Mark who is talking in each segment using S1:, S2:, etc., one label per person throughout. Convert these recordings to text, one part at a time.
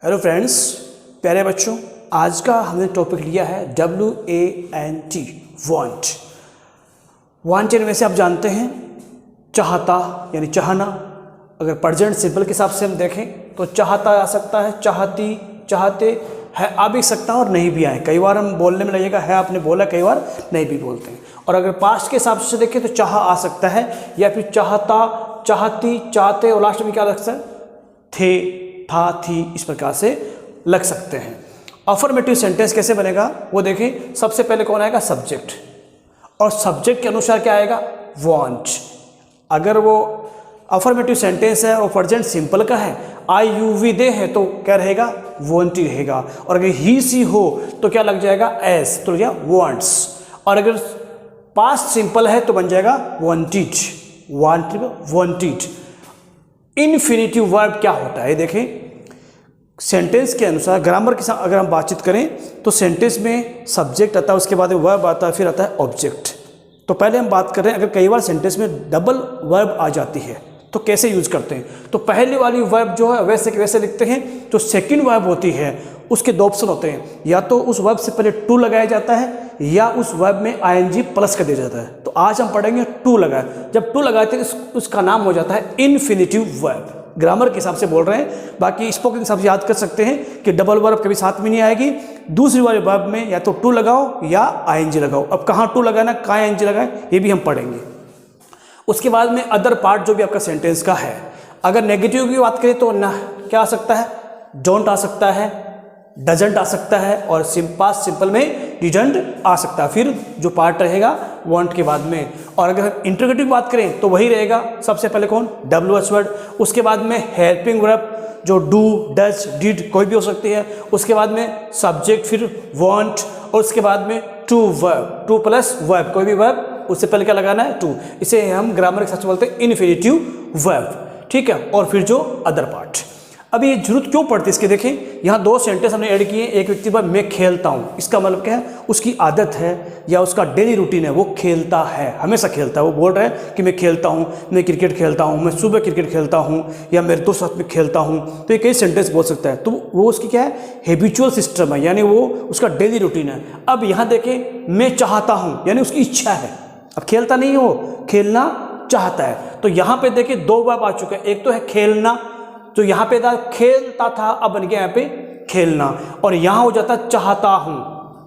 S1: Hello friends, प्यारे बच्चों, आज का हमने टॉपिक लिया है WANT, वांट। वांटेड में से आप जानते हैं चाहता यानी चाहना। अगर प्रेजेंट सिंपल के हिसाब से हम देखें तो चाहता आ सकता है, चाहती, चाहते है आ भी सकता है और नहीं भी आए। कई बार हम बोलने में लगेगा है आपने बोला, कई बार नहीं भी बोलते हैं। और अगर पास्ट के हिसाब से देखें तो चाह आ सकता है या फिर चाहता, चाहती, चाहते और लास्ट में क्या लग सकता है थे, था, थी, इस प्रकार से लग सकते हैं। अफर्मेटिव सेंटेंस कैसे बनेगा वो देखें। सबसे पहले कौन आएगा? सब्जेक्ट, और सब्जेक्ट के अनुसार क्या आएगा? वांट। अगर वो अफर्मेटिव सेंटेंस है और प्रेजेंट सिंपल का है, आई यू वी दे है, तो क्या रहेगा? वांट ही रहेगा। और अगर ही सी हो तो क्या लग जाएगा? एस, तो लग जाएगा वांट्स। और अगर पास्ट सिंपल है तो बन जाएगा वांटेड, वांटेड। इन्फिनिटिव वर्ब क्या होता है देखें। सेंटेंस के अनुसार ग्रामर के साथ अगर हम बातचीत करें तो सेंटेंस में सब्जेक्ट आता है, उसके बाद वर्ब आता है, फिर आता है ऑब्जेक्ट। तो पहले हम बात कर रहे हैं अगर कई बार सेंटेंस में डबल वर्ब आ जाती है तो कैसे यूज करते हैं। तो पहली वाली वर्ब जो है वैसे के वैसे लिखते हैं। जो सेकंड वर्ब होती है उसके दो ऑप्शन होते हैं, या तो उस वर्ब से पहले टू लगाया जाता है या उस वर्ब में ING प्लस कर दिया जाता है। तो आज हम पढ़ेंगे टू लगाए। जब टू लगाते हैं उसका नाम हो जाता है इन्फिनिटिव वर्ब। ग्रामर के हिसाब से बोल रहे हैं, बाकी स्पोकन के हिसाब से याद कर सकते हैं कि डबल वर्ब कभी साथ में नहीं आएगी। दूसरी वाले वर्ब में या तो टू लगाओ या ING लगाओ। अब कहाँ टू लगाना, कहाँ ING लगाए, ये भी हम पढ़ेंगे। उसके बाद में अदर पार्ट जो भी आपका सेंटेंस का है, अगर नेगेटिव की बात करें तो ना क्या आ सकता है? डोंट आ सकता है, डजंट आ सकता है, और पास्ट सिंपल में डिडंट आ सकता है। फिर जो पार्ट रहेगा वांट के बाद में। और अगर इंटरोगेटिव बात करें तो वही रहेगा। सबसे पहले कौन? WH वर्ड, उसके बाद में हेल्पिंग वर्ब जो डू, डज, डिड कोई भी हो सकती है। उसके बाद में सब्जेक्ट, फिर वांट, और उसके बाद में to verb, to plus verb, कोई भी वर्ब उससे पहले क्या लगाना है? टू। इसे हम ग्रामर के साथ बोलते हैं इन्फिनिटिव वर्ब, ठीक है। और फिर जो अदर पार्ट। अब ये जरूरत क्यों पड़ती है इसके देखें। यहाँ दो सेंटेंस हमने ऐड किए। एक व्यक्ति पर मैं खेलता हूँ, इसका मतलब क्या है? उसकी आदत है या उसका डेली रूटीन है, वो खेलता है, हमेशा खेलता है। वो बोल रहा है कि मैं खेलता हूँ, मैं क्रिकेट खेलता हूँ, मैं सुबह क्रिकेट खेलता हूँ, या मेरे दोस्त साथ में खेलता हूँ। तो ये कई सेंटेंस बोल सकता है। तो वो उसकी क्या है? हैबिचुअल सिस्टम है, यानी वो उसका डेली रूटीन है। अब यहाँ देखें मैं चाहता हूँ, यानी उसकी इच्छा है। अब खेलता नहीं हो, खेलना चाहता है। तो यहाँ पे देखिए दो वर्ब आ चुके हैं। एक तो है खेलना, जो यहाँ पे था खेलता था, अब बन गया यहाँ पे खेलना, और यहाँ हो जाता चाहता हूं।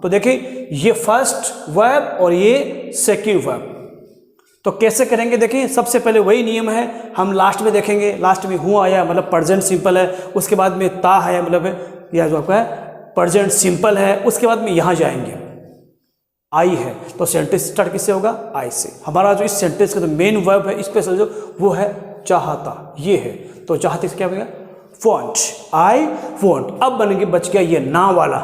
S1: तो देखिए ये फर्स्ट वर्ब और ये सेकंड वर्ब। तो कैसे करेंगे देखें। सबसे पहले वही नियम है, हम लास्ट में देखेंगे। लास्ट में हूँ आया मतलब प्रेजेंट सिंपल है, उसके बाद में ता है मतलब यह जो आपका है प्रेजेंट सिंपल है। उसके बाद में यहाँ जाएंगे आई है, तो सेंटेंस स्टार्ट किससे होगा? आई से। हमारा जो इस सेंटेंस का जो मेन वर्ब है स्पेशल जो वो है चाहता, ये है। तो चाहते से क्या बनेगा? Want, I want. अब बन के बच गया ये ना वाला।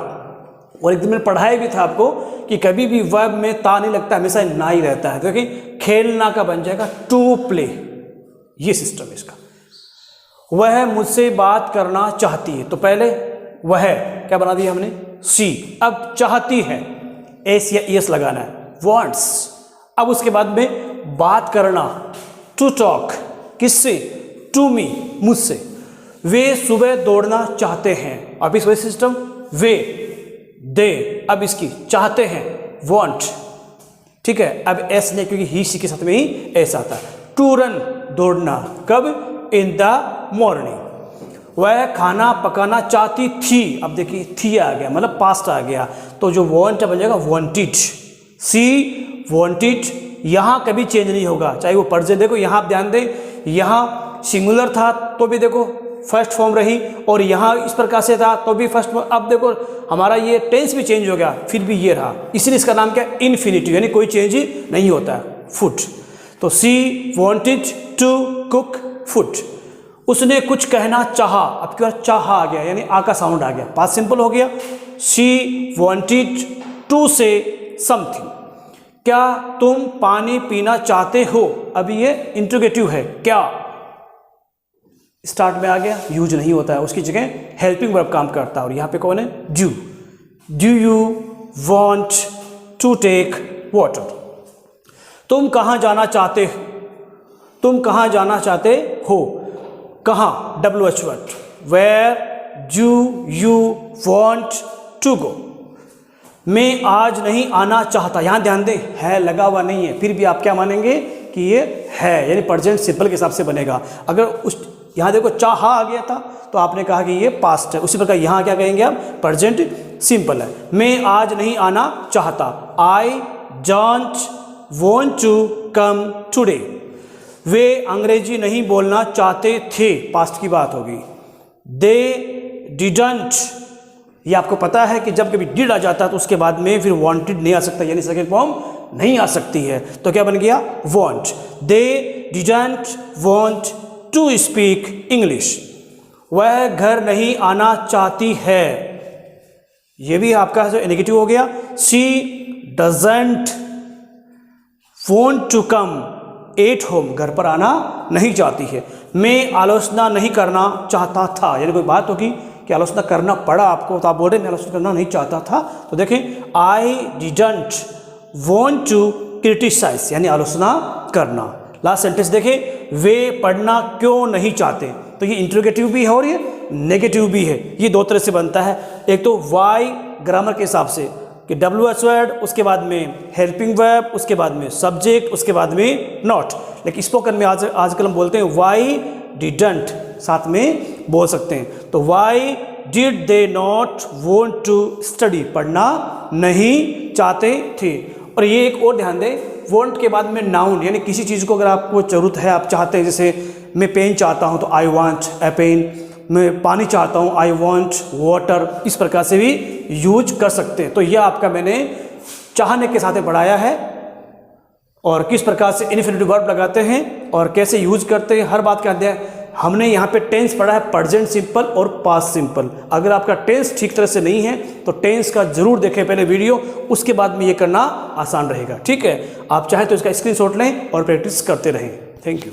S1: और एक दिन मैंने पढ़ाया भी था आपको कि कभी भी वर्ब में ता नहीं लगता, हमेशा ना ही रहता है। देखिए खेलना का बन जाएगा टू प्ले, ये सिस्टम है इसका। वह मुझसे बात करना चाहती है, तो पहले वह क्या बना दिया हमने? सी। अब चाहती है, एस या एस लगाना है, वांट्स। अब उसके बाद में बात करना, टू टॉक, किससे? टू मी, मुझसे। वे सुबह दौड़ना चाहते हैं, अब इस वही सिस्टम वे, दे। अब इसकी चाहते हैं वांट, ठीक है। अब एस ने, क्योंकि ही सी के साथ में ही एस आता है। टू रन, दौड़ना, कब? In the morning. वह खाना पकाना चाहती थी, अब देखिए थी आ गया मतलब पास्ट आ गया, तो जो वांट बन जाएगा वांटेड। सी वांटेड, यहाँ कभी चेंज नहीं होगा, चाहे वो प्रेजेंट। देखो यहाँ आप ध्यान दें, यहाँ सिंगुलर था तो भी देखो फर्स्ट फॉर्म रही, और यहाँ इस प्रकार से था तो भी फर्स्ट फॉर्म। अब देखो हमारा ये टेंस भी चेंज हो गया, फिर भी ये रहा, इसलिए इसका नाम क्या? इन्फिनिटिव, यानी कोई चेंज ही नहीं होता है। फूड, तो सी वांटेड टू कुक फूड। उसने कुछ कहना चाहा, अब क्या? चाहा आ गया, यानी आ का साउंड आ गया, पास्ट सिंपल हो गया। She wanted to say something. क्या तुम पानी पीना चाहते हो? अभी ये इंट्रोगेटिव है, क्या स्टार्ट में आ गया, यूज नहीं होता है, उसकी जगह हेल्पिंग वर्ब काम करता है। और यहाँ पे कौन है? Do. Do you want to take water? तुम कहाँ जाना चाहते हो? तुम कहाँ जाना चाहते हो? कहाँ? WH word, where do you want to go. मैं आज नहीं आना चाहता, यहाँ ध्यान दें है लगा हुआ नहीं है, फिर भी आप क्या मानेंगे कि ये है, यानी प्रेजेंट सिंपल के हिसाब से बनेगा। अगर उस यहाँ देखो चाहा आ गया था तो आपने कहा कि ये पास्ट है, उसी प्रकार यहाँ क्या कहेंगे आप, प्रेजेंट सिंपल है। मैं आज नहीं आना चाहता, I don't want to come today. वे अंग्रेजी नहीं बोलना चाहते थे, पास्ट की बात होगी। दे डिडंट, ये आपको पता है कि जब कभी डिड आ जाता है तो उसके बाद में फिर वांटेड नहीं आ सकता, यानी सेकंड फॉर्म नहीं आ सकती है, तो क्या बन गया, want. They didn't want to speak English. वह घर नहीं आना चाहती है, ये भी आपका जो नेगेटिव हो गया। She doesn't want to come at home, घर पर आना नहीं चाहती है। मैं आलोचना नहीं करना चाहता था, यानी कोई बात होगी कि आलोचना करना पड़ा आपको, तो आप बोल रहे मैं आलोचना करना नहीं चाहता था, तो देखें I didn't want to criticise, यानी आलोचना करना। लास्ट सेंटेंस देखें, वे पढ़ना क्यों नहीं चाहते, तो ये इंट्रोगेटिव भी है और ये नेगेटिव भी है। ये दो तरह से बनता है, एक तो वाई ग्रामर के हिसाब से कि WH वर्ड, उसके बाद में हेल्पिंग वर्ब, उसके बाद में सब्जेक्ट, उसके बाद में नॉट। लेकिन स्पोकन में आजकल हम बोलते हैं वाई डिडंट, साथ में बोल सकते हैं। तो why did they not want to study, पढ़ना नहीं चाहते थे। और ये एक और ध्यान दें, वॉन्ट के बाद में नाउन, यानी किसी चीज़ को अगर आपको जरूरत है, आप चाहते हैं, जैसे मैं पेन चाहता हूँ तो आई वॉन्ट ए पेन, मैं पानी चाहता हूँ आई वॉन्ट वाटर, इस प्रकार से भी यूज कर सकते हैं। तो यह आपका मैंने चाहने के साथ पढ़ाया है, और किस प्रकार से इन्फिनिटिव वर्ब लगाते हैं और कैसे यूज करते हैं, हर बात का अध्ययन। हमने यहाँ पे टेंस पढ़ा है, प्रेजेंट सिंपल और पास्ट सिंपल। अगर आपका टेंस ठीक तरह से नहीं है तो टेंस का जरूर देखें पहले वीडियो, उसके बाद में ये करना आसान रहेगा। ठीक है, आप चाहें तो इसका स्क्रीनशॉट लें और प्रैक्टिस करते रहें। Thank you.